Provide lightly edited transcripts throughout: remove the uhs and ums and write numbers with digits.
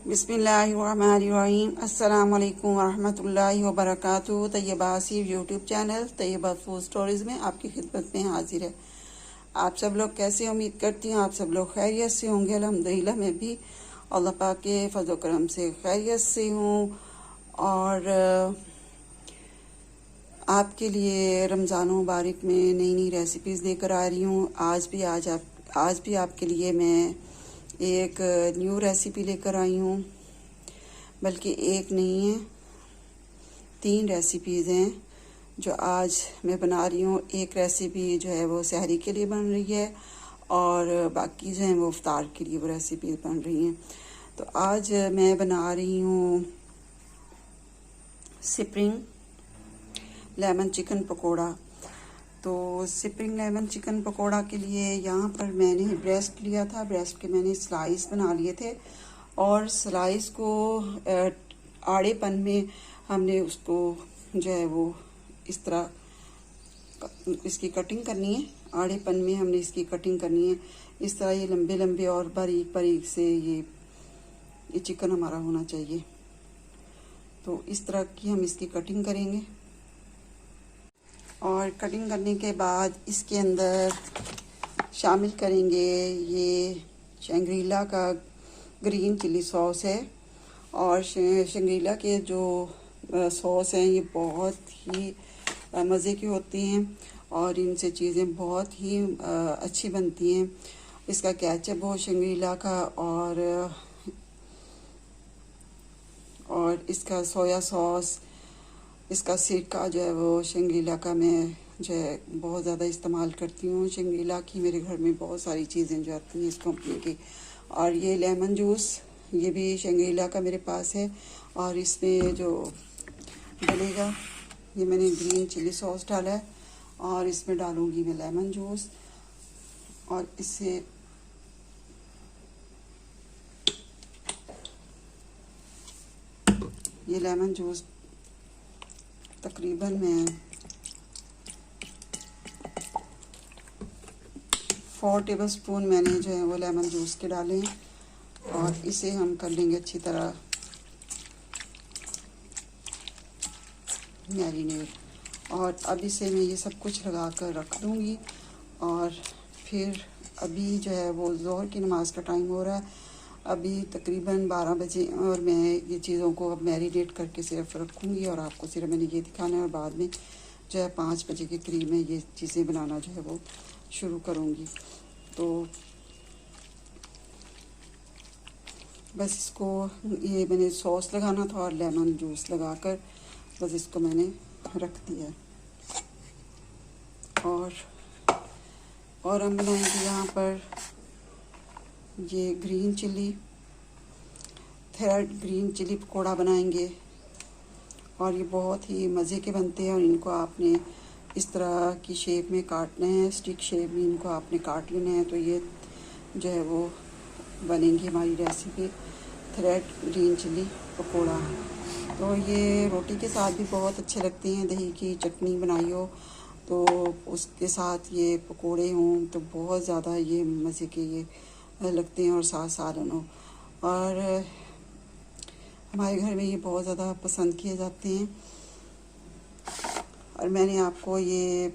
बिस्मिल्लाहिर्रहमानिर्रहीम। अस्सलाम वालेकुम वरहमतुल्लाहि वबरकातुहू। Tayyaba Asif YouTube channel Tayyaba food stories में आपकी खिदमत में हाजिर है। आप सब लोग कैसे, उम्मीद करती हूँ आप सब लोग खैरियत से होंगे। अल्हम्दुलिल्लाह मैं भी अल्लाह पाक के फजल करम से खैरियत से हूँ। और आपके लिए रमज़ान मुबारक में नई नई रेसिपीज़ लेकर आ रही हूँ। आज भी आपके लिए मैं एक न्यू रेसिपी लेकर आई हूँ। बल्कि एक नहीं है, 3 रेसिपीज़ हैं जो आज मैं बना रही हूँ। एक रेसिपी जो है वो सहरी के लिए बन रही है और बाकी जो है वो इफ्तार के लिए वो रेसिपी बन रही हैं। तो आज मैं बना रही हूँ स्प्रिंग लेमन चिकन पकोड़ा। तो स्प्रिंग लेमन चिकन पकोड़ा के लिए यहाँ पर मैंने ब्रेस्ट लिया था। ब्रेस्ट के मैंने स्लाइस बना लिए थे और स्लाइस को आड़ेपन में हमने उसको जो है वो इस तरह इसकी कटिंग करनी है। आड़ेपन में हमने इसकी कटिंग करनी है। इस तरह ये लंबे लंबे और बारीक बारीक से ये चिकन हमारा होना चाहिए। तो इस तरह की हम इसकी कटिंग करेंगे और कटिंग करने के बाद इसके अंदर शामिल करेंगे ये शंग्रीला का ग्रीन चिली सॉस है। और शंग्रीला के जो सॉस हैं ये बहुत ही मज़े की होती हैं और इनसे चीज़ें बहुत ही अच्छी बनती हैं। इसका केचप हो शंग्रीला का और इसका सोया सॉस, इसका सिरका जो है वो शंग्रीला का मैं जो है बहुत ज़्यादा इस्तेमाल करती हूँ। शंग्रीला की मेरे घर में बहुत सारी चीज़ें जो आती हैं इस कंपनी की। और ये लेमन जूस ये भी शंग्रीला का मेरे पास है। और इसमें जो डलेगा ये मैंने ग्रीन चिली सॉस डाला है और इसमें डालूँगी मैं लेमन जूस। और इससे ये लेमन जूस तकरीबन मैं 4 टेबलस्पून मैंने जो है वो लेमन जूस के डाले हैं। और इसे हम कर लेंगे अच्छी तरह मैरिनेट। और अब इसे मैं ये सब कुछ लगा कर रख दूँगी। और फिर अभी जो है वो ज़ोहर की नमाज़ का टाइम हो रहा है। अभी तकरीबन 12 बजे और मैं ये चीज़ों को अब मैरिनेट करके सिर्फ रखूँगी और आपको सिर्फ मैंने ये दिखाना है। और बाद में जो है 5 बजे के करीब में ये चीज़ें बनाना जो है वो शुरू करूँगी। तो बस इसको ये मैंने सॉस लगाना था और लेमन जूस लगाकर बस इसको मैंने रख दिया। और हम बनाएंगे यहाँ पर ये ग्रीन चिली पकोड़ा बनाएंगे। और ये बहुत ही मज़े के बनते हैं। और इनको आपने इस तरह की शेप में काटना है, स्टिक शेप में इनको आपने काट लेना है। तो ये जो है वो बनेंगी हमारी recipe thread green chilli pakora. तो ये रोटी के साथ भी बहुत अच्छे लगते हैं। दही की चटनी बनाई हो तो उसके साथ ये पकोड़े हों तो बहुत ज़्यादा ये मज़े के ये लगते हैं। और साथ सालन हो। और हमारे घर में ये बहुत ज़्यादा पसंद किए जाते हैं। और मैंने आपको ये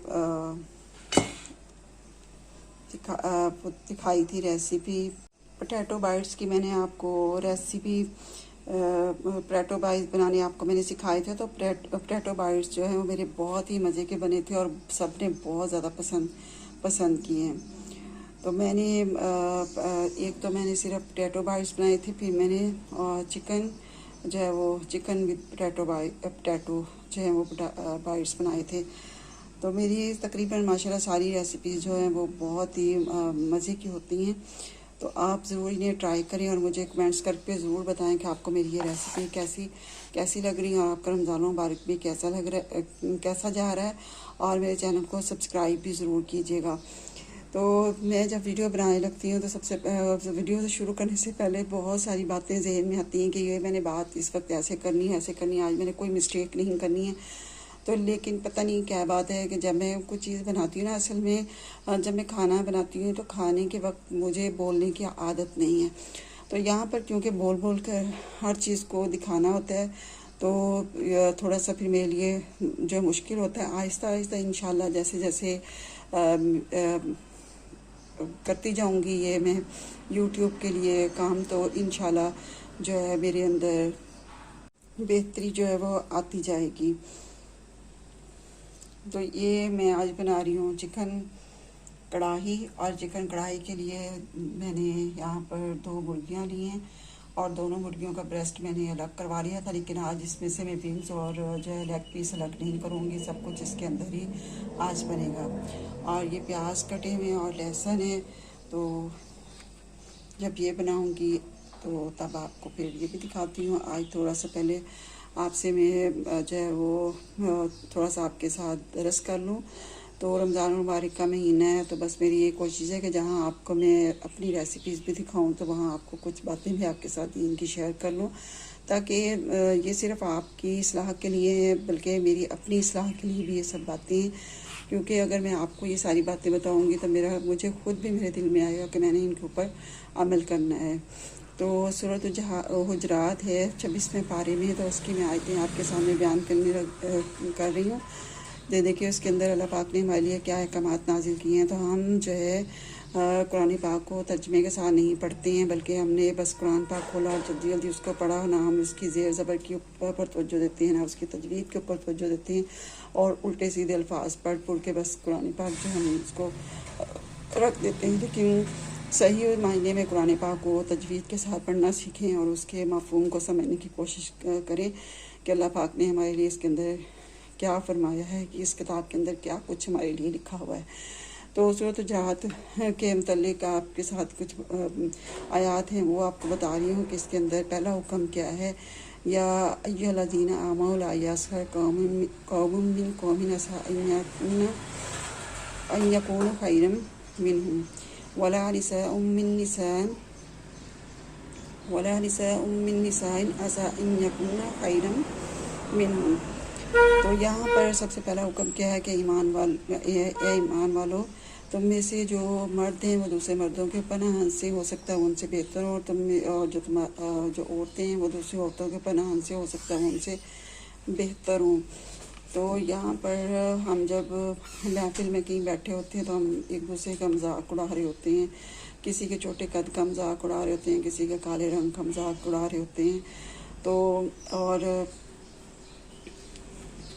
दिखाई थी रेसिपी पोटैटो बाइट्स की। मैंने आपको रेसिपी पोटैटो बाइट्स बनाने आपको मैंने सिखाए थे। तो पोटैटो बाइट्स जो है वो मेरे बहुत ही मज़े के बने थे और सब ने बहुत ज़्यादा पसंद किए हैं। तो मैंने एक तो मैंने सिर्फ पोटैटो बाइट्स बनाए थे। फिर मैंने चिकन जो है वो चिकन विद पोटैटो जो है वो बाइट्स बनाए थे। तो मेरी तकरीबन माशाल्लाह सारी रेसिपीज़ जो हैं वो बहुत ही मज़े की होती हैं। तो आप ज़रूर इन्हें ट्राई करें और मुझे कमेंट्स करके ज़रूर बताएं कि आपको मेरी ये रेसिपी कैसी लग रही है और आपका रमज़ान मुबारक भी कैसा जा रहा है। और मेरे चैनल को सब्सक्राइब भी ज़रूर कीजिएगा। तो मैं जब वीडियो बनाने लगती हूँ तो वीडियो से शुरू करने से पहले बहुत सारी बातें जहन में आती हैं कि ये मैंने बात इस वक्त ऐसे करनी है आज मैंने कोई मिस्टेक नहीं करनी है। तो लेकिन पता नहीं क्या बात है कि जब मैं कुछ चीज़ बनाती हूँ ना, असल में जब मैं खाना बनाती हूँ तो खाने के वक्त मुझे बोलने की आदत नहीं है। तो यहाँ पर क्योंकि बोल बोल कर हर चीज़ को दिखाना होता है, तो थोड़ा सा फिर मेरे लिए जो मुश्किल होता है। आहिस्ता आहिस्ता इंशाल्लाह जैसे जैसे करती जाऊंगी ये मैं यूट्यूब के लिए काम, तो इंशाल्लाह जो है मेरे अंदर बेहतरी जो है वो आती जाएगी। तो ये मैं आज बना रही हूँ चिकन कढ़ाई, और चिकन कढ़ाई के लिए मैंने यहाँ पर 2 मुर्गियाँ ली हैं और दोनों मुर्गियों का ब्रेस्ट मैंने अलग करवा लिया था, लेकिन आज इसमें से मैं विंग्स और जो है लेग पीस अलग नहीं करूँगी, सब कुछ इसके अंदर ही आज बनेगा। और ये प्याज कटे हुए और लहसुन है, तो जब ये बनाऊँगी तो तब आपको फिर ये भी दिखाती हूँ। आज थोड़ा सा पहले आपसे मैं जो है वो थोड़ा सा आपके साथ दरस कर लूँ। तो रमज़ान मुबारक का महीना है, तो बस मेरी ये कोशिश है कि जहाँ आपको मैं अपनी रेसिपीज़ भी दिखाऊं तो वहाँ आपको कुछ बातें भी आपके साथ इनकी शेयर कर लूँ, ताकि ये सिर्फ आपकी इस्लाह के लिए है बल्कि मेरी अपनी इस्लाह के लिए भी ये सब बातें हैं। क्योंकि अगर मैं आपको ये सारी बातें बताऊँगी तो मुझे खुद भी मेरे दिल में आएगा कि मैंने इनके ऊपर अमल करना है। तो सूरत हुजरात है 26वें पारे में, तो उसकी मैं आयतें आपके सामने बयान कर रही हूँ। देखिए उसके अंदर अल्लाह पाक ने हमारे लिए क्या अहकामात नाजिल किए हैं। तो हम जो है कुरान पाक को तर्जमे के साथ नहीं पढ़ते हैं, बल्कि हमने बस कुरान पाक खोला और जल्दी जल्दी उसको पढ़ा, ना हम उसकी ज़ेर ज़बर के ऊपर तवज्जो देते हैं, ना उसकी तजवीद के ऊपर तवज्जो देते हैं, और उल्टे सीधे अल्फाज पढ़ के बस कुरान पाक जो हम उसको रख देते हैं। लेकिन सही मायने में कुरान पाक को तजवीद के साथ पढ़ना सीखें और उसके मफ़हूम को समझने की कोशिश करें कि अल्लाह पाक ने हमारे लिए इसके अंदर क्या फरमाया है, कि इस किताब के अंदर क्या कुछ हमारे लिए लिखा हुआ है। तो सूरत हुजरात के मुतल्लिक़ आपके साथ कुछ आयात हैं वो आपको बता रही हूँ कि इसके अंदर पहला हुक्म क्या है। या अय्युहल्लज़ीना आमनू ला यस्खर कौमुम मिन कौमिन असा अन यकूनू खैरम मिनहुम वला निसाउम मिन निसाइन असा अन यकूना खैरम मिनहुम। तो यहाँ पर सबसे पहला हुक्म क्या है कि ईमान वालों, तुम में से जो मर्द हैं वो दूसरे मर्दों के पनाह से हो सकता है उनसे बेहतर हो, और जो औरतें हैं वो दूसरी औरतों के पनाह से हो सकता है उनसे बेहतर हों। तो यहाँ पर हम जब महफिल में कहीं बैठे होते हैं तो हम एक दूसरे का मजाक उड़ा रहे होते हैं, किसी के छोटे कद का मजाक उड़ा रहे होते हैं, किसी के काले रंग का मजाक उड़ा रहे होते हैं। तो और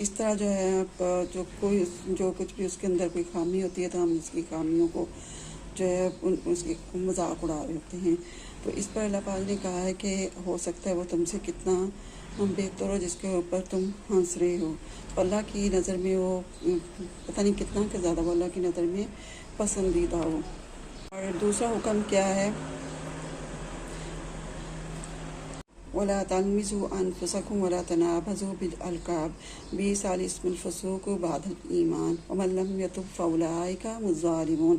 इस तरह जो है जो कुछ भी उसके अंदर कोई खामी होती है तो हम उसकी खामियों को जो है उसकी मजाक उड़ा रहे होते हैं। तो इस पर अल्लाह पाक ने कहा है कि हो सकता है वो तुमसे कितना बेहतर हो जिसके ऊपर तुम हंस रहे हो। तो अल्लाह की नज़र में वो पता नहीं कितना के ज़्यादा वो अल्लाह की नज़र में पसंदीदा हो। और दूसरा हुक्म क्या है, वला तलमिज़ू अनफुसकुम वला तनाबज़ू बिल अलक़ाब बि'सल इस्मुल फ़ुसूक़ु बअदल ईमान वमन लम यतुब फ़उलाइका हुमुज़्ज़ालिमून।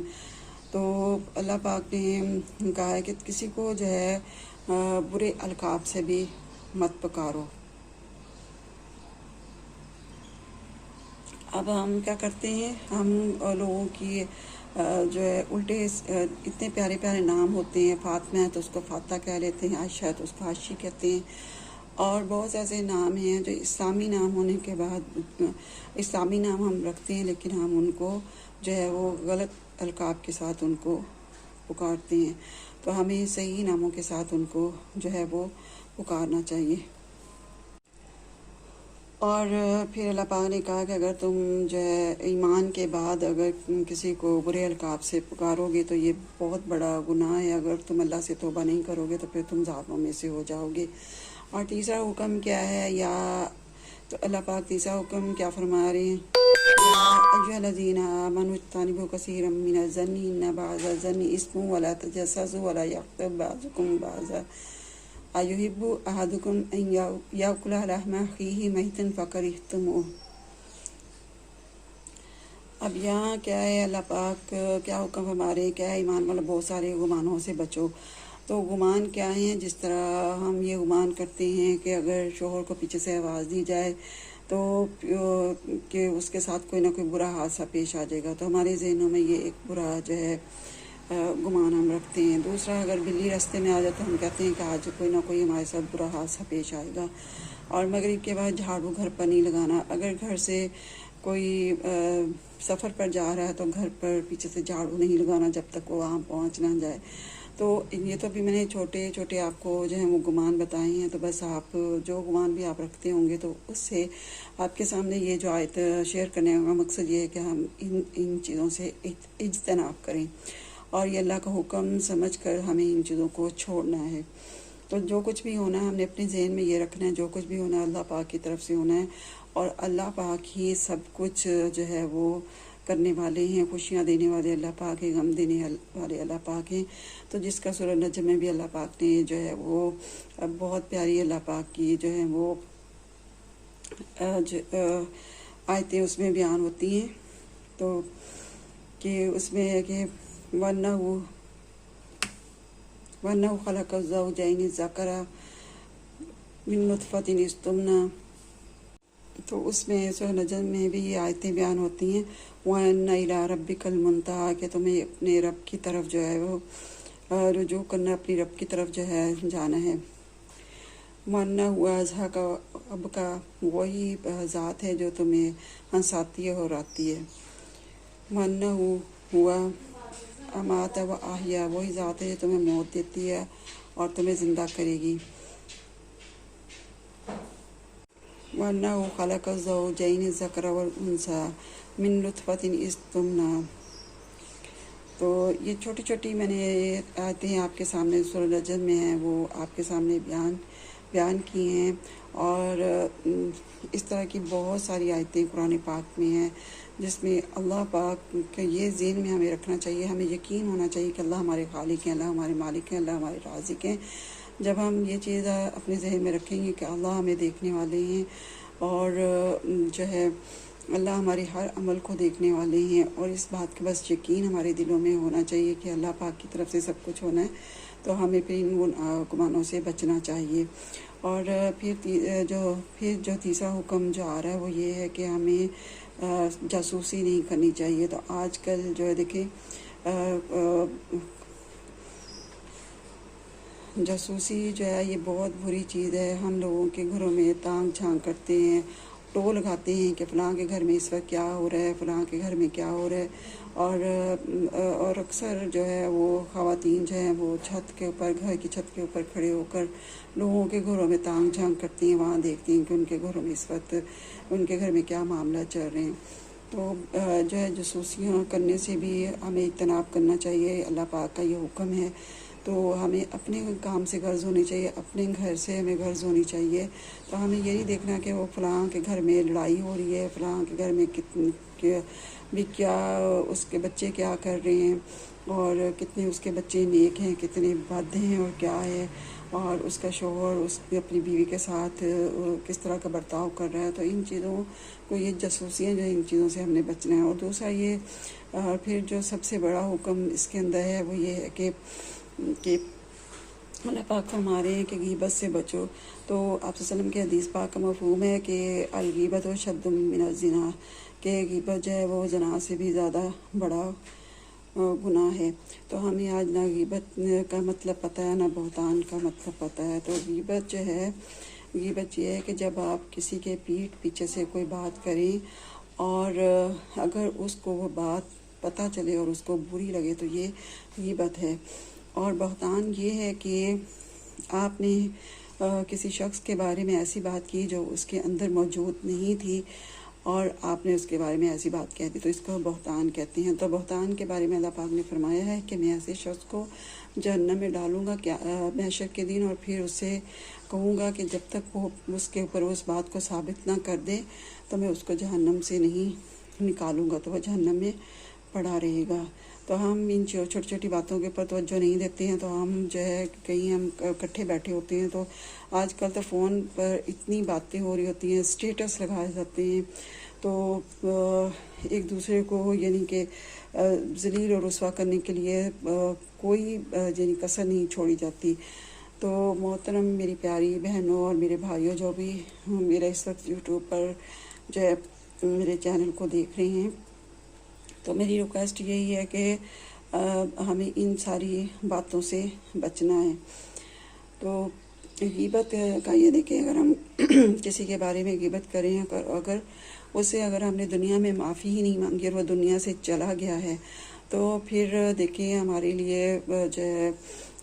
तो अल्लाह पाक ने कहा है कि किसी को जो है बुरे अलक़ाब से भी मत पुकारो। अब हम क्या करते हैं, हम लोगों की जो है उल्टे इतने प्यारे प्यारे नाम होते हैं। फातिमा है तो उसको फाता कह लेते हैं, आयशा है तो उसको आशी कहते हैं, और बहुत से ऐसे नाम हैं जो इस्लामी नाम होने के बाद इस्लामी नाम हम रखते हैं, लेकिन हम उनको जो है वो गलत अलकाब के साथ उनको पुकारते हैं। तो हमें सही नामों के साथ उनको जो है वो पुकारना चाहिए। और फिर अल्लाह पाक ने कहा कि अगर तुम जो है ईमान के बाद अगर किसी को बुरे अलकाब से पुकारोगे तो ये बहुत बड़ा गुनाह है। अगर तुम अल्लाह से तौबा नहीं करोगे तो फिर तुम ज़ालिमों में से हो जाओगे। और तीसरा हुक्म क्या है, या तो अल्लाह पाक तीसरा हुक्म क्या फरमा रहे हैं, या अय्युहल्लज़ीना आमनू इज्तनिबू कसीरम मिनज़्ज़न्नि इन्न बअज़-ज़न्नि इस्मुन वला तजस्ससू वला यग़्तब बअज़ुकुम बअज़ा अयुहिब्बु अहदुकुम अन याकुला लहमा अख़ीहि मैतन फ़करिह्तुमूह। अब यहाँ क्या है, अल्लाह पाक क्या हुक्म हमारे क्या है, ईमान वाला बहुत सारे गुमानों से बचो। तो गुमान क्या है, जिस तरह हम ये गुमान करते हैं कि अगर शोहर को पीछे से आवाज़ दी जाए तो कि उसके साथ कोई ना कोई बुरा हादसा पेश आ जाएगा, तो हमारे जहनों में ये एक बुरा जो है गुमान हम रखते हैं। दूसरा, अगर बिल्ली रास्ते में आ जाए तो हम कहते हैं कि आज कोई ना कोई हमारे साथ बुरा हादसा पेश आएगा। और मगरिब के बाद झाड़ू घर पर नहीं लगाना। अगर घर से कोई सफ़र पर जा रहा है तो घर पर पीछे से झाड़ू नहीं लगाना जब तक वो वहाँ पहुँच ना जाए। तो ये तो अभी मैंने छोटे छोटे आपको जो है वो गुमान बताए हैं। तो बस आप जो गुमान भी आप रखते होंगे तो उससे आपके सामने ये जो आयत शेयर करने का मकसद ये है कि हम इन चीज़ों से इज्तनाब करें और ये अल्लाह का हुक्म समझ कर हमें इन चीज़ों को छोड़ना है। तो जो कुछ भी होना है हमने अपने जहन में ये रखना है, जो कुछ भी होना है अल्लाह पाक की तरफ से होना है और अल्लाह पाक ही सब कुछ जो है वो करने वाले हैं। खुशियाँ देने वाले अल्लाह पाक हैं, गम देने वाले अल्लाह पाक हैं। तो जिसका सूरह नजम में भी अल्लाह पाक ने जो है वो बहुत प्यारी अल्लाह पाक की जो है वो आयतें उसमें बयान होती हैं। तो कि उसमें है कि वन्नहु खलक़ ज़ौजैनि ज़करा मिन नुत्फ़तिन इस्तुमना। तो उसमें सूरह नजम में भी ये आयतें बयान होती हैं। वअन्ना इला रब्बिकल मुंतहा, कि तुम्हें अपने रब की तरफ जो है वो रुजू करना, अपनी रब की तरफ जो है जाना है। वअन्ना हुआ अज़हा का अब का वही ज़ात है जो तुम्हें हंसाती है और आती है। वअन्ना हुआ अमात व आहिया, वही ज़ात है जो तुम्हें मौत देती है और तुम्हें ज़िंदा करेगी। वअन्नहु खलक़ ज़ौजैनि ज़करा वल उन्सा मिन नुत्फ़तिन इस्तुमना। तो ये छोटी छोटी मैंने आयतें आपके सामने सूरह नजम में हैं वो आपके सामने बयान की हैं। और इस तरह की बहुत सारी आयतें कुरान पाक में हैं जिसमें अल्लाह पाक के ये ज़हन में हमें रखना चाहिए, हमें यकीन होना चाहिए कि अल्लाह हमारे खालिक हैं, अल्लाह हमारे मालिक हैं, अल्लाह हमारे राज़िक हैं। जब हम ये चीज़ अपने जहन में रखेंगे कि अल्लाह हमें देखने वाले हैं और जो है अल्लाह हमारे हर अमल को देखने वाले हैं और इस बात का बस यकीन हमारे दिलों में होना चाहिए कि अल्लाह पाक की तरफ से सब कुछ होना है। तो हमें फिर इन गुमानों से बचना चाहिए। और फिर जो तीसरा हुक्म जो आ रहा है वो ये है कि हमें जासूसी नहीं करनी चाहिए। तो आजकल जो है देखें जासूसी जो है ये बहुत बुरी चीज़ है। हम लोगों के घरों में तांग झांक करते हैं, टो लगाते हैं कि फ़लाँ के घर में इस वक्त क्या हो रहा है, फ़लाँ के घर में क्या हो रहा है। और अक्सर जो है वो ख़वातीन जो हैं वो छत के ऊपर, घर की छत के ऊपर खड़े होकर लोगों के घरों में तांग झांक करती हैं, वहाँ देखती हैं कि उनके घरों में इस वक्त उनके घर में क्या मामला चल रहे हैं। तो जो है जासूसियाँ करने से भी हमें इज्तनाब करना चाहिए। अल्लाह पाक का ये हुक्म है। तो हमें अपने काम से गर्ज होनी चाहिए, अपने घर से हमें गर्ज होनी चाहिए। तो हमें ये नहीं देखना कि वो फ़लाँ के घर में लड़ाई हो रही है, फ़लाँ के घर में क्या उसके बच्चे क्या कर रहे हैं और कितने उसके बच्चे नेक हैं, कितने बद हैं और क्या है, और उसका शौहर उसकी अपनी बीवी के साथ किस तरह का बर्ताव कर रहा है। तो इन चीज़ों को, ये जासूसियाँ जो इन चीज़ों से हमने बचना है। और दूसरा ये फिर जो सबसे बड़ा हुक्म इसके अंदर है वो ये है कि अल्लाह पाक फरमा रहे हैं कि गीबत से बचो। तो आप सल्लम के हदीस पाक का मफ़हूम है कि अलगीबत व शद्दु मिनज़ ज़िना, कि गीबत जो है वो जना से भी ज़्यादा बड़ा गुनाह है। तो हमें आज ना गीबत का मतलब पता है ना बहतान का मतलब पता है। तो गीबत जो है, गीबत ये है कि जब आप किसी के पीठ पीछे से कोई बात करें और अगर उसको वो बात पता चले और उसको बुरी लगे तो ये गीबत है। और बहतान ये है कि आपने किसी शख्स के बारे में ऐसी बात की जो उसके अंदर मौजूद नहीं थी और आपने उसके बारे में ऐसी बात कह दी, तो इसको बहतान कहते हैं। तो बहतान के बारे में अल्लाह पाक ने फरमाया है कि मैं ऐसे शख्स को जहन्नम में डालूँगा क्या महशर के दिन, और फिर उससे कहूँगा कि जब तक वो उसके ऊपर उस बात को साबित ना कर दे तो मैं उसको जहन्नम से नहीं निकालूँगा, तो वह जहन्नम में पड़ा रहेगा। तो हम इन छोटी छोटी बातों के ऊपर तवज्जो नहीं देते हैं। तो हम जो है कहीं हम इकट्ठे बैठे होते हैं तो आजकल तो फ़ोन पर इतनी बातें हो रही होती हैं, स्टेटस लगाए जाते हैं, तो एक दूसरे को यानी कि ज़लील और रुस्वा करने के लिए कोई यानी कसर नहीं छोड़ी जाती। तो मोहतरम मेरी प्यारी बहनों और मेरे भाइयों जो भी मेरा इस वक्त यूट्यूब पर जो है मेरे चैनल को देख रहे हैं, तो मेरी रिक्वेस्ट यही है कि हमें इन सारी बातों से बचना है। तो गीबत का ये देखिए, अगर हम किसी के बारे में गीबत करें, अगर उससे अगर हमने दुनिया में माफ़ी ही नहीं मांगी और वो दुनिया से चला गया है, तो फिर देखिए हमारे लिए जो है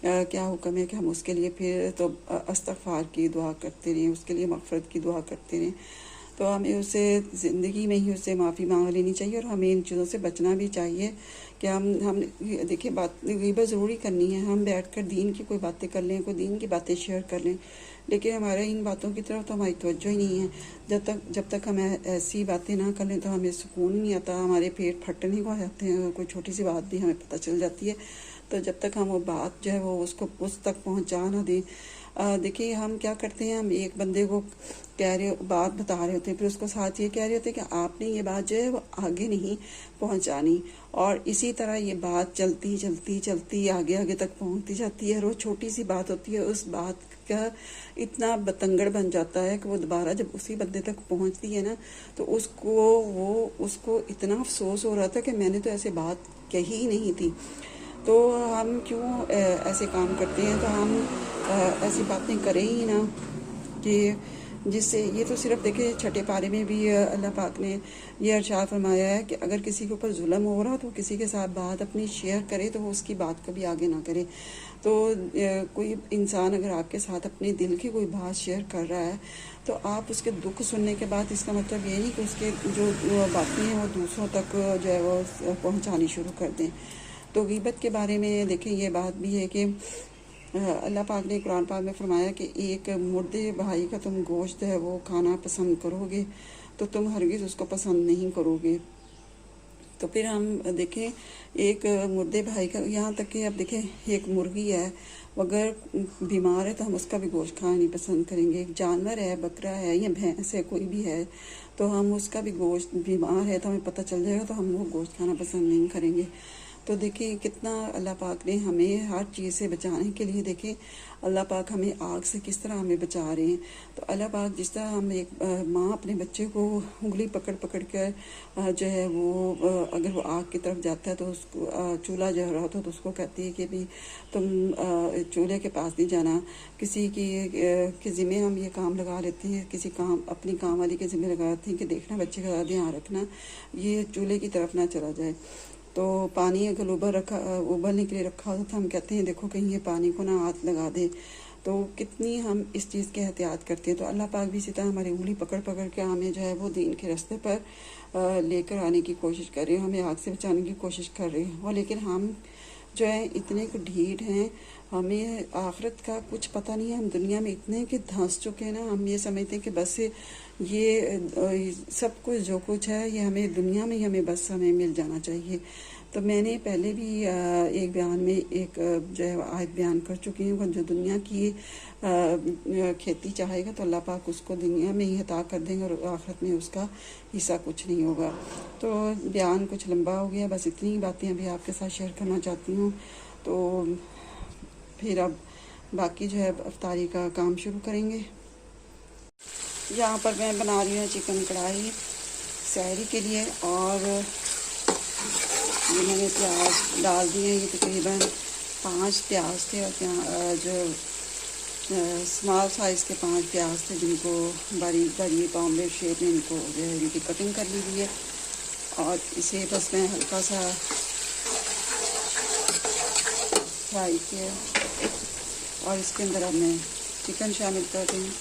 क्या हुक्म है कि हम उसके लिए फिर तो इस्तग़फ़ार की दुआ करते रहें, उसके लिए मग़फ़िरत की दुआ करते रहें। तो हमें उसे ज़िंदगी में ही उससे माफ़ी मांग लेनी चाहिए और हमें इन चीज़ों से बचना भी चाहिए कि हम देखिए, बात गीबत ज़रूरी करनी है। हम बैठकर दीन की कोई बातें कर लें, कोई दीन की बातें शेयर कर लें, लेकिन हमारे इन बातों की तरफ तो हमारी तवज्जो ही नहीं है। जब तक हम ऐसी बातें ना कर लें तो हमें सुकून नहीं आता, हमारे पेट फटने को आ जाते हैं, कोई छोटी सी बात भी हमें पता चल जाती है। तो जब तक हम वो बात जो है वो उसको उस तक पहुंचा ना दें, देखिए हम क्या करते हैं, हम एक बंदे को कह रहे बात बता रहे होते हैं, फिर उसको साथ ये कह रहे होते हैं कि आपने ये बात जो है वो आगे नहीं पहुंचानी, और इसी तरह ये बात चलती चलती चलती आगे आगे तक पहुंचती जाती है। और वो छोटी सी बात होती है, उस बात का इतना बतंगड़ बन जाता है कि वो दोबारा जब उसी बंदे तक पहुंचती है ना, तो उसको इतना अफसोस हो रहा था कि मैंने तो ऐसे बात कही ही नहीं थी। तो हम क्यों ऐसे काम करते हैं, तो हम ऐसी बातें करें ही ना कि जिससे, ये तो सिर्फ देखिए छठे पारे में भी अल्लाह पाक ने ये इरशाद फरमाया है कि अगर किसी के ऊपर जुल्म हो रहा हो तो किसी के साथ बात अपनी शेयर करे, तो वो उसकी बात कभी आगे ना करे। तो कोई इंसान अगर आपके साथ अपने दिल की कोई बात शेयर कर रहा है, तो आप उसके दुख सुनने के बाद इसका मतलब ये नहीं कि उसके जो बातें हैं वो दूसरों तक जो है वो पहुँचानी शुरू कर दें। तो गीबत के बारे में देखिए ये बात भी है कि अल्लाह पाक ने कुरान पाक में फरमाया कि एक मुर्दे भाई का तुम गोश्त है वो खाना पसंद करोगे तो तुम हरगिज़ उसको पसंद नहीं करोगे। तो फिर हम देखें एक मुर्दे भाई का, यहाँ तक कि अब देखें एक मुर्गी है, अगर बीमार है तो हम उसका भी गोश्त खाना नहीं पसंद करेंगे। एक जानवर है, बकरा है या भैंस है, कोई भी है, तो हम उसका भी गोश्त, बीमार है तो हमें पता चल जाएगा तो हम वो गोश्त खाना पसंद नहीं करेंगे। तो देखिए कितना अल्लाह पाक ने हमें हर चीज़ से बचाने के लिए, देखें अल्लाह पाक हमें आग से किस तरह हमें बचा रहे हैं। तो अल्लाह पाक जिस तरह हम एक माँ अपने बच्चे को उंगली पकड़ पकड़ कर जो है वो अगर वो आग की तरफ जाता है तो उसको चूल्हा जल रहा होता है तो उसको कहती है कि भी तुम चूल्हे के पास नहीं जाना। किसी की ज़िम्मे हम ये काम लगा लेते हैं, किसी काम अपनी काम वाली के ज़िम्मे लगा लेते हैं कि देखना बच्चे का ध्यान रखना, ये चूल्हे की तरफ ना चला जाए। तो पानी अगर उबलने के लिए रखा होता तो हम कहते हैं देखो कहीं ये पानी को ना हाथ लगा दे। तो कितनी हम इस चीज़ के एहतियात करते हैं। तो अल्लाह पाक भी इसी तरह हमारी उंगली पकड़ पकड़ के हमें जो है वो दीन के रास्ते पर लेकर आने की कोशिश कर रहे हैं, हमें आग से बचाने की कोशिश कर रहे हैं। और लेकिन हम जो है इतने को ढीठ हैं, हमें आखिरत का कुछ पता नहीं है। हम दुनिया में इतने के धंस चुके हैं ना, हम ये समझते हैं कि बस ये सब कुछ जो कुछ है ये हमें दुनिया में ही हमें बस हमें मिल जाना चाहिए। तो मैंने पहले भी एक बयान में एक जो है आयत बयान कर चुकी हूँ, जो दुनिया की खेती चाहेगा तो अल्लाह पाक उसको दुनिया में ही अता कर देंगे और आखिरत में उसका हिस्सा कुछ नहीं होगा। तो बयान कुछ लंबा हो गया, बस इतनी ही बातें अभी आपके साथ शेयर करना चाहती हूँ। तो फिर अब बाकी जो है अफ्तारी का काम शुरू करेंगे। यहाँ पर मैं बना रही हूँ चिकन कढ़ाई सहरी के लिए, और ये मैंने प्याज डाल दिए। ये तकरीबन 5 प्याज थे और जो स्मॉल साइज़ के 5 प्याज थे, जिनको बारीक बारीक ऑमलेट शेप में इनको जो है इनकी कटिंग कर ली है। और इसे बस मैं हल्का सा फ्राई किया और इसके अंदर अब मैं चिकन शामिल कर रही हूँ।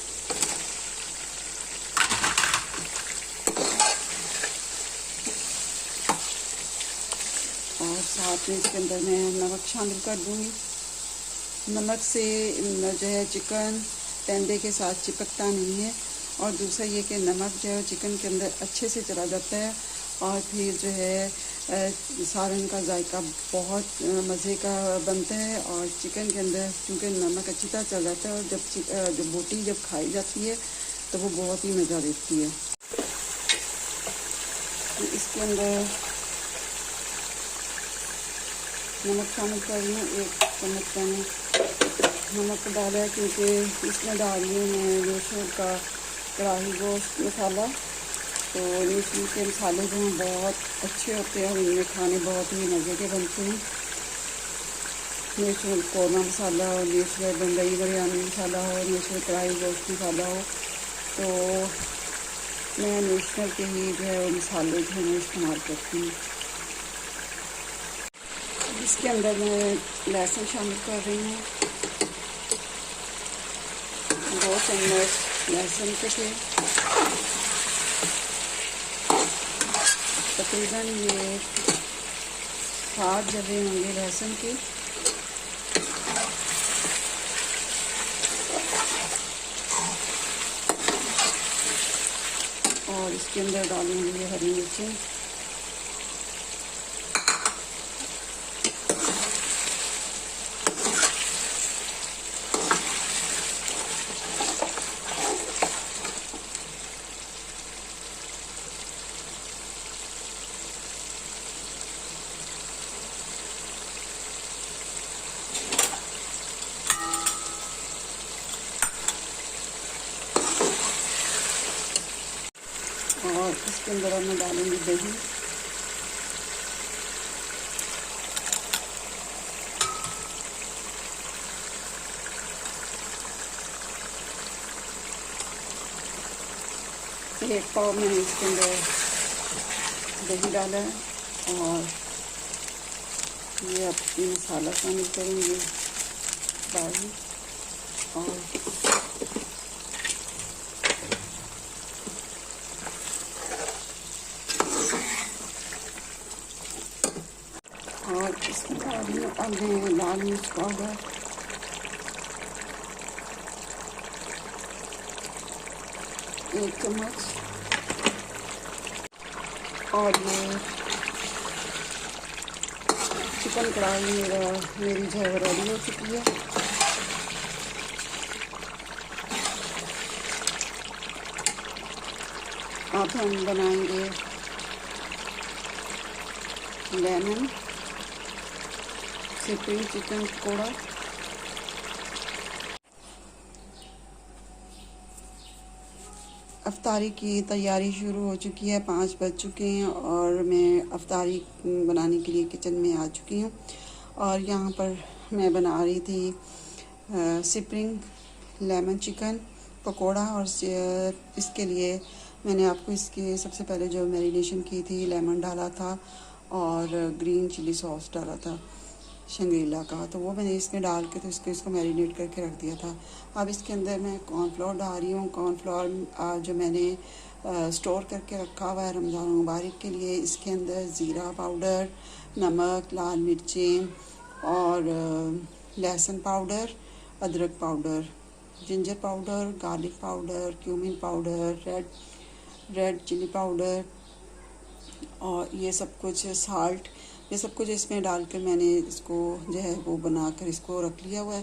और साथ में इसके अंदर मैं नमक शामिल कर दूँगी। नमक से जो है चिकन तंदे के साथ चिपकता नहीं है, और दूसरा ये कि नमक जो है चिकन के अंदर अच्छे से चला जाता है, और फिर जो है सालन का जायका बहुत मज़े का बनता है। और चिकन के अंदर क्योंकि नमक अच्छी तरह चल जाता है, और जब बोटी जब खाई जाती है तो वो बहुत ही मज़ा देती है। इसके अंदर नमक शामिल कर रही हूँ, 1 चम्मच मैंने नमक डाला है, क्योंकि इसमें डाल रही हूँ मैं लहसुन का कढ़ाई गोश्त मसाला। तो लहसुन के मसाले जो हैं बहुत अच्छे होते हैं और इनमें खाने बहुत ही मज़े के बनते हैं। नेचुरल कौरमा मसाला हो, नेचुरल बम्बई बिरयानी मसाला हो, नेचुरल कढ़ाई गोश्त मसाला हो, तो मैं नेशनल के ही जो है वो मसाले जो है मैं इस्तेमाल करती हूँ। इसके अंदर मैं लहसुन शामिल कर रही हूँ, 2 चम्मच लहसुन के थे। तकरीबन ये 60 जवे होंगे लहसुन की। और इसके अंदर डालूंगी हरी मिर्चें, और इसके अंदर मैं डालूंगी दही। एक पाव मैंने इसके अंदर दही डाला है और ये अब मसाला शामिल करेंगे डाली और इसमें डाली अब लाल मिर्च पाउडर, एक चम्मच, और ये चिकन कढ़ाई मेरी जो है रेडी हो चुकी है। अब हम बनाएंगे लेमन सिपिंग चिकन पकौड़ा। अफ्तारी की तैयारी शुरू हो चुकी है, 5 बज चुके हैं और मैं अफ्तारी बनाने के लिए किचन में आ चुकी हूँ। और यहाँ पर मैं बना रही थी स्प्रिंग लेमन चिकन पकोड़ा। और इसके लिए मैंने आपको इसके सबसे पहले जो मैरिनेशन की थी, लेमन डाला था और ग्रीन चिली सॉस डाला था शंग्रीला का, तो वो मैंने इसमें डाल के तो इसको मैरिनेट करके रख दिया था। अब इसके अंदर मैं कॉर्नफ्लोर डाल रही हूँ। कॉर्नफ्लोर जो मैंने स्टोर करके रखा हुआ है रमज़ान मुबारक के लिए। इसके अंदर ज़ीरा पाउडर, नमक, लाल मिर्चें और लहसुन पाउडर, अदरक powder, ginger powder, garlic powder, cumin powder, red chilli powder और ये सब कुछ, साल्ट, ये सब कुछ इसमें डालकर मैंने इसको जो है वो बनाकर इसको रख लिया हुआ है।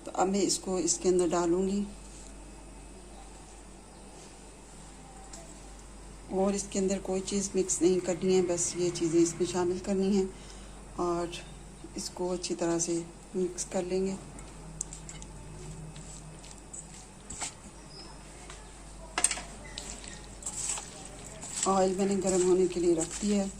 तो अब मैं इसको इसके अंदर डालूँगी और इसके अंदर कोई चीज़ मिक्स नहीं करनी है, बस ये चीज़ें इसमें शामिल करनी हैं और इसको अच्छी तरह से मिक्स कर लेंगे। ऑयल मैंने गर्म होने के लिए रख दिया है।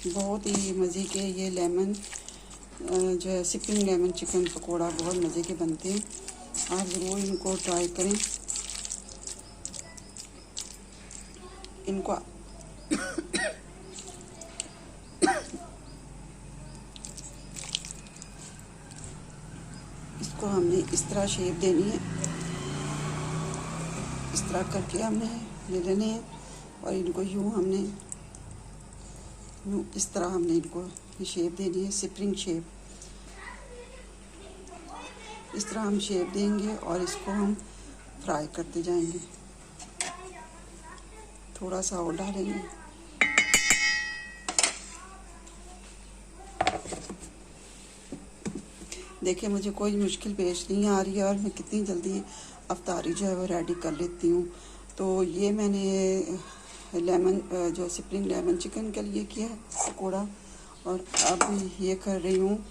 बहुत ही मज़े के ये लेमन जो है स्प्रिंग लेमन चिकन पकोड़ा बहुत मज़े के बनते हैं। आप ज़रूर इनको ट्राई करें। इनको इसको हमने इस तरह शेप देनी है, इस तरह करके हमने ले लेने हैं और इनको यूँ हमने इस तरह हमने इनको शेप देनी है, स्प्रिंग शेप। इस तरह हम शेप देंगे और इसको हम फ्राई करते जाएंगे। थोड़ा सा और डालेंगे। देखिए मुझे कोई मुश्किल पेश नहीं आ रही है और मैं कितनी जल्दी अफ्तारी जो है वो रेडी कर लेती हूँ। तो ये मैंने लेमन जो स्प्रिंग लेमन चिकन के लिए किया है पकौड़ा, और अब ये कर रही हूँ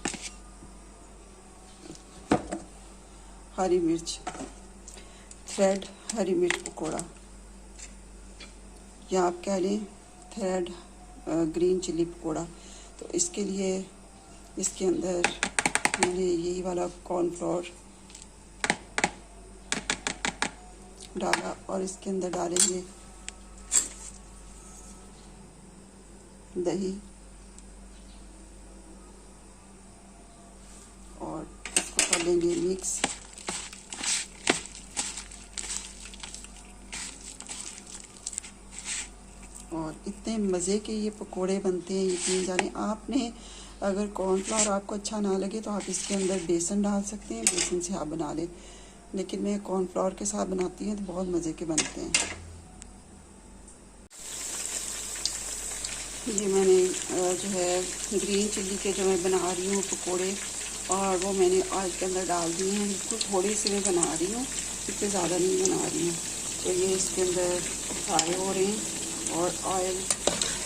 हरी मिर्च, थ्रेड हरी मिर्च पकौड़ा, या आप कह लें थ्रेड ग्रीन चिली पकोड़ा। तो इसके लिए इसके अंदर मैंने यही वाला कॉर्नफ्लोर डाला और इसके अंदर डालेंगे दही और इसको कर लेंगे मिक्स। और इतने मज़े के ये पकोड़े बनते हैं, यकीन जाने। आपने अगर कॉर्नफ्लावर आपको अच्छा ना लगे तो आप इसके अंदर बेसन डाल सकते हैं, बेसन से आप बना लें, लेकिन मैं कॉर्नफ्लावर के साथ बनाती हूँ तो बहुत मज़े के बनते हैं। ये मैंने जो है ग्रीन चिल्ली के जो मैं बना रही हूँ पकोड़े, और वो मैंने ऑयल के अंदर डाल दिए हैं। बिल्कुल थोड़ी सी मैं बना रही हूँ, इतने ज़्यादा नहीं बना रही हूँ। तो ये इसके अंदर फ्राई हो रहे हैं और ऑयल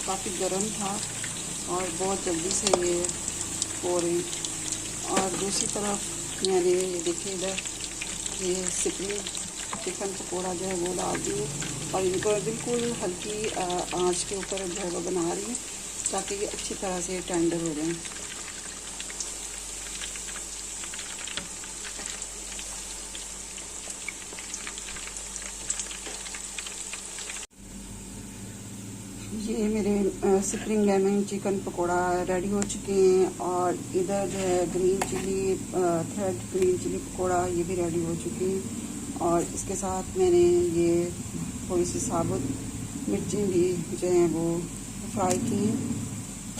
काफ़ी गर्म था और बहुत जल्दी से ये हो रहे हैं। और दूसरी तरफ मैंने ये देखिए इधर ये स्प्रिंग चिकन पकोड़ा जो है वो डाल दी और इनको बिल्कुल हल्की आंच के ऊपर जो है वो बना रही हूँ ताकि ये अच्छी तरह से टेंडर हो जाए। ये मेरे spring lemon chicken pakora ready हो चुके हैं और इधर जो है green chilli thread green chilli pakora ये भी रेडी हो चुके हैं। और इसके साथ मैंने ये थोड़ी सी साबुत मिर्चें भी जो हैं वो फ्राई की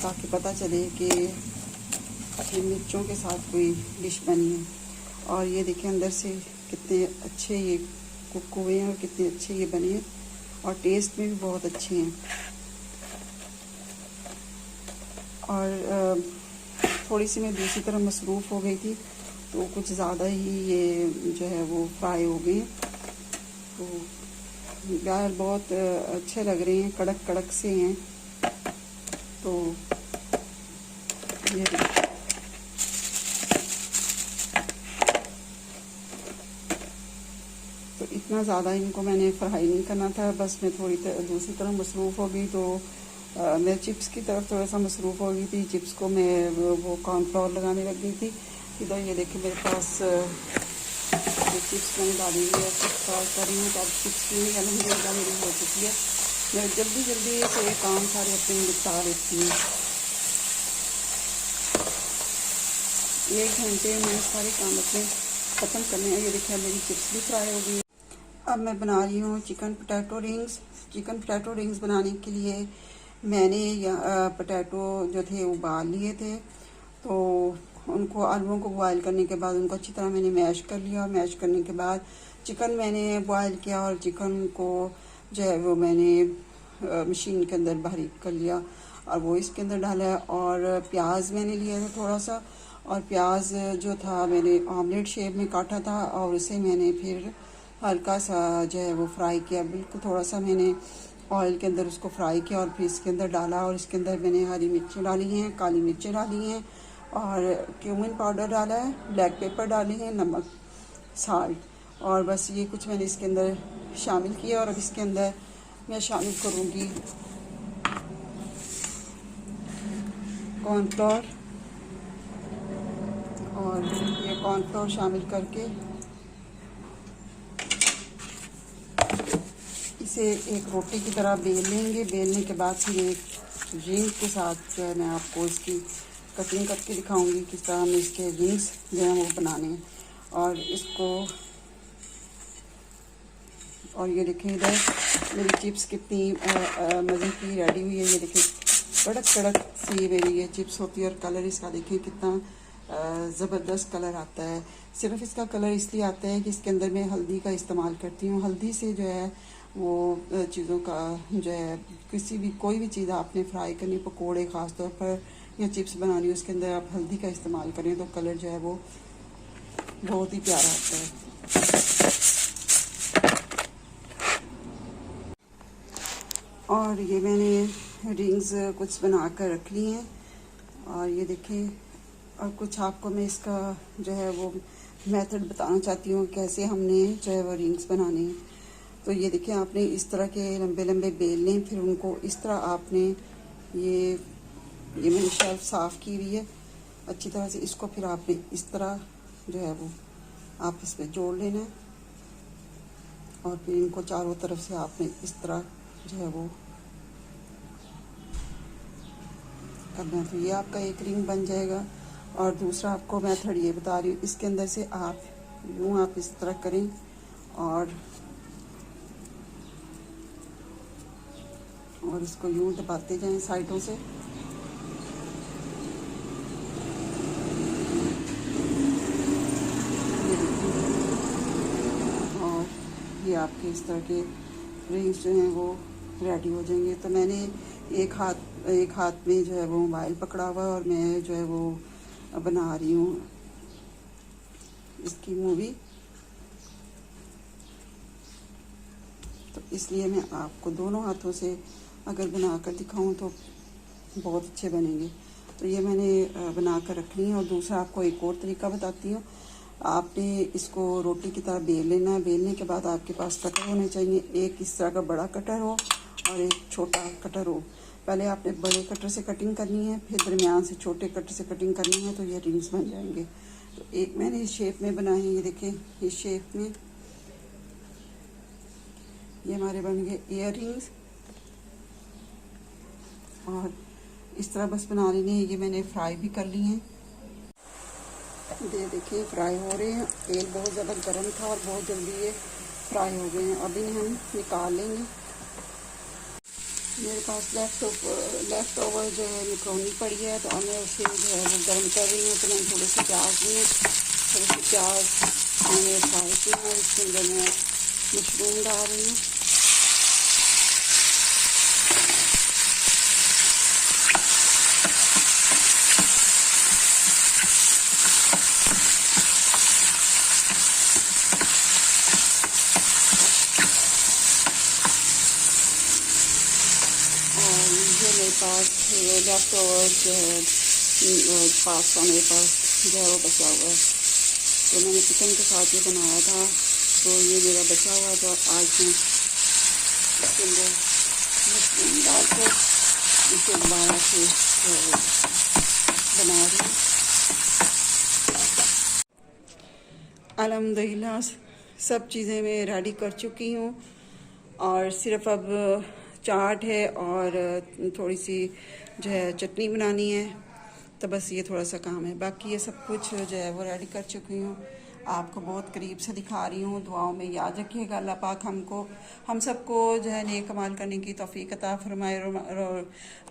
ताकि पता चले कि ये मिर्चों के साथ कोई डिश बनी है। और ये देखें अंदर से कितने अच्छे ये कुक हुए हैं और कितने अच्छे ये बने हैं और टेस्ट में भी बहुत अच्छे हैं। और थोड़ी सी मैं दूसरी तरफ मसरूफ़ हो गई थी तो कुछ ज़्यादा ही ये जो है वो फ्राई हो गए। तो यार बहुत अच्छे लग रहे हैं, कड़क कड़क से हैं। तो ये तो इतना ज़्यादा इनको मैंने फ्राई नहीं करना था, बस मैं थोड़ी दूसरी तरफ मसरूफ़ हो गई। तो मैं चिप्स की तरफ थोड़ा सा मसरूफ़ हो गई थी। चिप्स को मैं वो कॉर्नफ्लोर लगाने लग गई थी। इधर ये देखिए मेरे पास ये चिप्स मैंने डाली हुई है, चिप्स फ्राई कर रही हूँ। तो अब चिप्स की अलहमदुलिल्लाह मेरी हो चुकी है। मैं जल्दी जल्दी से काम सारे अपने निपटा लेती हूँ। 1 घंटे में सारे काम अपने ख़त्म करने हैं। ये देखिए मेरी चिप्स भी फ्राई हो गई। अब मैं बना रही हूँ chicken potato rings. Chicken potato rings बनाने के लिए मैंने पोटैटो जो थे उबाल लिए थे। तो उनको आलूओं को बॉयल करने के बाद उनको अच्छी तरह मैंने मैश कर लिया। मैश करने के बाद चिकन मैंने बॉयल किया और चिकन को जो है वो मैंने मशीन के अंदर बारीक कर लिया और वो इसके अंदर डाला। और प्याज मैंने लिया था थोड़ा सा, और प्याज जो था मैंने ऑमलेट शेप में काटा था और उसे मैंने फिर हल्का सा जो है वो फ्राई किया। बिल्कुल थोड़ा सा मैंने ऑयल के अंदर उसको फ्राई किया और फिर इसके अंदर डाला। और इसके अंदर मैंने हरी मिर्चें डाली हैं, काली मिर्चें डाली हैं और क्यूमिन पाउडर डाला है, ब्लैक पेपर डाले हैं, नमक, साल्ट। और बस ये कुछ मैंने इसके अंदर शामिल किया। और अब इसके अंदर मैं शामिल करूँगी कॉर्नफ्लोर। और ये कॉर्नफ्लोर शामिल करके इसे एक रोटी की तरह बेल लेंगे। बेलने के बाद फिर एक रिंग के साथ जो है मैं आपको इसकी कटिंग करके दिखाऊंगी किस तरह हमें इसके रिंग्स जो हैं वो बनाने हैं। और इसको और ये देखें इधर मेरी चिप्स कितनी मज़े की रेडी हुई है। ये देखें कड़क कड़क सी मेरी ये चिप्स होती है और कलर इसका देखें कितना ज़बरदस्त कलर आता है। सिर्फ इसका कलर इसलिए आता है कि इसके अंदर मैं हल्दी का इस्तेमाल करती हूँ। हल्दी से जो है वो चीज़ों का जो है किसी भी कोई भी चीज़ आपने फ्राई करनी, पकोड़े ख़ास तौर पर या चिप्स बनानी, उसके अंदर आप हल्दी का इस्तेमाल करें तो कलर जो है वो बहुत ही प्यारा आता है। और ये मैंने रिंग्स कुछ बना कर रख ली हैं और ये देखें। और कुछ आपको मैं इसका जो है वो मेथड बताना चाहती हूँ कैसे हमने जो है वो रिंग्स बनाने हैं। तो ये देखिए आपने इस तरह के लंबे लंबे बेल लें, फिर उनको इस तरह आपने ये मैंने शेल्फ साफ़ की हुई है अच्छी तरह से। इसको फिर आपने इस तरह जो है वो आप इस पर जोड़ लेना है और फिर इनको चारों तरफ से आपने इस तरह जो है वो करना है। तो ये आपका एक रिंग बन जाएगा। और दूसरा आपको मेथड ये बता रही हूँ, इसके अंदर से आप यूँ आप इस तरह करें और इसको यूँ दबाते जाएं साइडों से। और ये आपके इस तरह के रिंग्स जो हैं वो रेडी हो जाएंगे। तो मैंने एक हाथ में जो है वो मोबाइल पकड़ा हुआ है और मैं जो है वो बना रही हूँ इसकी मूवी। तो इसलिए मैं आपको दोनों हाथों से अगर बना कर दिखाऊँ तो बहुत अच्छे बनेंगे। तो ये मैंने बना कर रखनी है। और दूसरा आपको एक और तरीका बताती हूँ। आपने इसको रोटी की तरह बेल लेना है। बेलने के बाद आपके पास कटर होने चाहिए। एक इस तरह का बड़ा कटर हो और एक छोटा कटर हो। पहले आपने बड़े कटर से कटिंग करनी है, फिर दरमियान से छोटे कटर से कटिंग करनी है, तो ये रिंग्स बन जाएंगे। तो एक मैंने इस शेप में बनाए हैं, ये देखें इस शेप में ये हमारे बन गए ईयर रिंग्स। और इस तरह बस बना लेने हैं। ये मैंने फ्राई भी कर ली हैं। ये देखिए फ्राई हो रहे हैं। तेल बहुत ज़्यादा गर्म था और बहुत जल्दी ये फ्राई हो गए हैं। अभी हम निकाल लेंगे। मेरे पास लेफ्ट ओवर जो है मैक्रोनी पड़ी है, तो मैं उसे जो है वो गर्म कर रही हूँ। तो मैंने थोड़े से प्याज लिए, थोड़े से प्याज मैंने फ्राई किए हैं। इसके अंदर मैं मशरूम डाल रही हूँ। मेरे पास लेफ्ट ओवर जो है पास्ता मेरे पास जो है वो बचा हुआ है। तो मैंने चिकन के साथ ये बनाया था, तो ये मेरा बचा हुआ है। तो आज मैं इसके अंदर मशरूम डाल कर इसे दोबारा से बना रही हूँ। अल्हम्दुलिल्लाह सब चीज़ें मैं रेडी कर चुकी हूँ और सिर्फ अब चाट है और थोड़ी सी जो है चटनी बनानी है। तो बस ये थोड़ा सा काम है, बाकी ये सब कुछ जो है वो रेडी कर चुकी हूँ। आपको बहुत करीब से दिखा रही हूँ। दुआओं में याद रखिएगा। अल्लाह पाक हम सबको जो है नेक अमाल करने की तौफीक अता फरमाए।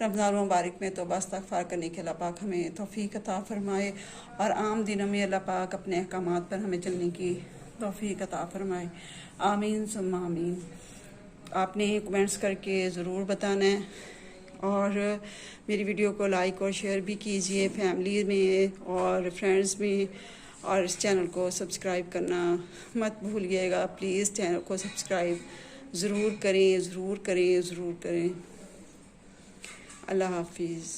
रमज़ान मुबारक में तौबा इस्तग़फ़ार करने के अल्लाह पाक हमें तौफीक अता फरमाए और आम दिनों में अल्लाह पाक अपने अहकामात पर हमें चलने की तौफीक अता फरमाए। आमीन सुम्मा आमीन। आपने कमेंट्स करके ज़रूर बताना है और मेरी वीडियो को लाइक और शेयर भी कीजिए फैमिली में और फ्रेंड्स में। और इस चैनल को सब्सक्राइब करना मत भूलिएगा प्लीज़। चैनल को सब्सक्राइब ज़रूर करें, ज़रूर करें, ज़रूर करें। अल्लाह हाफिज़।